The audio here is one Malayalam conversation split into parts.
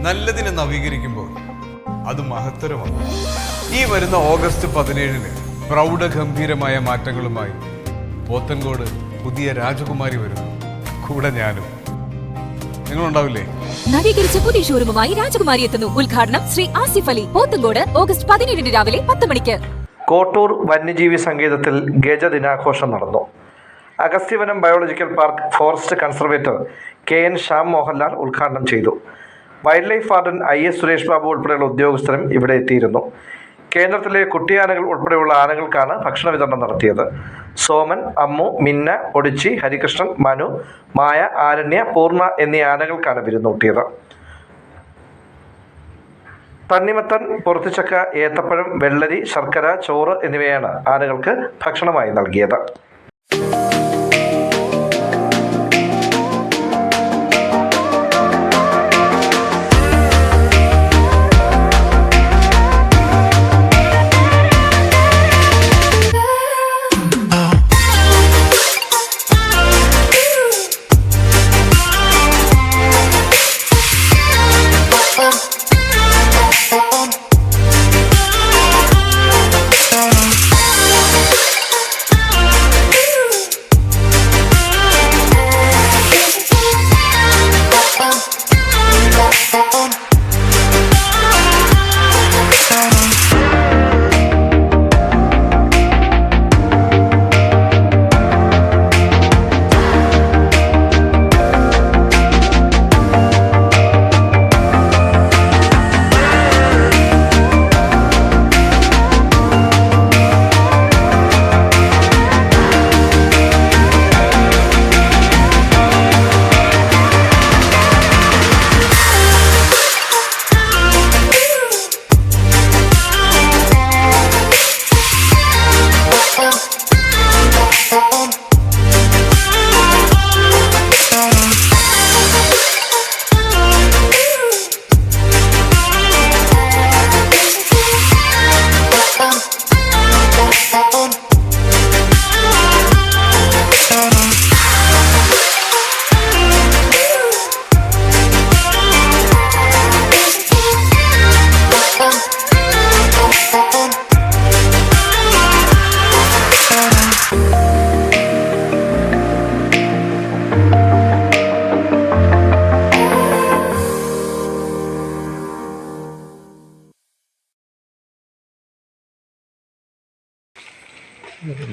നല്ലതിനെ നവീകരിക്കുമ്പോൾ അത് മഹത്തരമാണ്. ഈ വരുന്ന ഓഗസ്റ്റ് 17-ന് പ്രൗഢഗംഭീരമായ മാറ്റങ്ങളുമായി പോത്തൻകോട് പുതിയ രാജകുമാരി വരുന്നു. കൂടെ ഞാനും. നിങ്ങളുണ്ടാവില്ലേ? നവീകരിച്ച പുതിയ ഷോറൂമുമായി രാജകുമാരി എത്തുന്നു. ഉദ്ഘാടനം ശ്രീ ആസിഫ് അലി. പോത്തൻകോട് ഓഗസ്റ്റ് 17-ന് രാവിലെ 10 മണിക്ക്. കോട്ടൂർ വന്യജീവി സങ്കേതത്തിൽ ഗജദിനാഘോഷം നടന്നു. Agasthyavanam biological park forest conservator KN Shyam Mohanlal ഉദ്ഘാടനം ചെയ്തു. Wild life warden IS Suresh Babu ഉൾപ്പെടെയുള്ള ഉദ്യോഗസ്ഥരും ഇവിടെ എത്തിയിരുന്നു. കേന്ദ്രത്തിലെ കുട്ടിയാനകൾ ഉൾപ്പെടെയുള്ള ആനകൾക്കാണ് ഭക്ഷണ വിതരണം നടത്തിയത്. സോമൻ, അമ്മു, മിന്ന, ഒടിച്ചി, ഹരികൃഷ്ണൻ, മനു, മായ, ആരണ്യ, പൂർണ്ണ എന്നീ ആനകൾക്കാണ് വിരുന്നൂട്ടിയത്. തണ്ണിമത്തൻ, പൊറത്തിച്ചക്ക, ഏത്തപ്പഴം, വെള്ളരി, ശർക്കര, ചോറ് എന്നിവയാണ് ആനകൾക്ക് ഭക്ഷണമായി നൽകിയത്.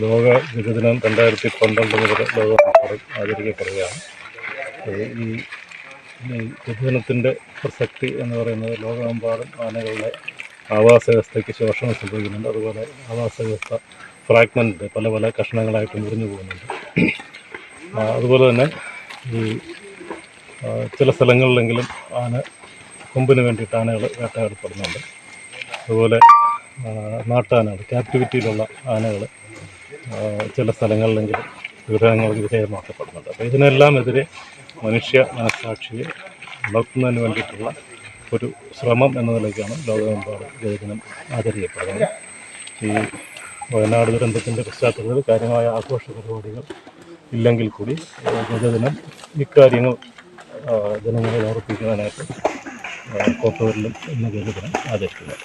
ലോക ഗജദിനം 2012 മുതൽ ലോകമെമ്പാടും ആചരിക്കപ്പെടുകയാണ്. ഈ ഗജദിനത്തിൻ്റെ പ്രസക്തി എന്ന് പറയുന്നത് ലോകമെമ്പാടും ആനകളുടെ ആവാസ വ്യവസ്ഥയ്ക്ക് ശോഷണം സംഭവിക്കുന്നുണ്ട്. അതുപോലെ ആവാസ വ്യവസ്ഥ ഫ്രാഗ്മെൻ്റ് പല പല കഷ്ണങ്ങളായിട്ട് മുറിഞ്ഞു പോകുന്നുണ്ട്. അതുപോലെ തന്നെ ഈ ചില സ്ഥലങ്ങളിലെങ്കിലും ആന കൊമ്പിന് വേണ്ടിയിട്ട് ആനകൾ വേട്ടയാടപ്പെടുന്നുണ്ട്. അതുപോലെ നാട്ടാനകൾ, ക്യാപ്റ്റിവിറ്റിയിലുള്ള ആനകൾ ചില സ്ഥലങ്ങളിലെങ്കിലും വിഗ്രഹങ്ങൾക്ക് വിധേയമാക്കപ്പെടുന്നുണ്ട്. അപ്പോൾ ഇതിനെല്ലാം എതിരെ മനുഷ്യ മനസ്സാക്ഷിയെ വളർത്തുന്നതിന് വേണ്ടിയിട്ടുള്ള ഒരു ശ്രമം എന്ന നിലയ്ക്കാണ് ലോകമെമ്പാടും ഗജദിനം ആചരിക്കപ്പെടുന്നത്. ഈ വയനാട് ദുരന്തത്തിൻ്റെ പശ്ചാത്തലത്തിൽ കാര്യമായ ആഘോഷ പരിപാടികൾ ഇല്ലെങ്കിൽ കൂടി ഗജദിനം ഇക്കാര്യങ്ങൾ ജനങ്ങളെ ഓർപ്പിക്കുന്നതിനായിട്ട് കോട്ടൂരിലും ഇന്ന് ഗജദിനം ആചരിക്കുന്നത്.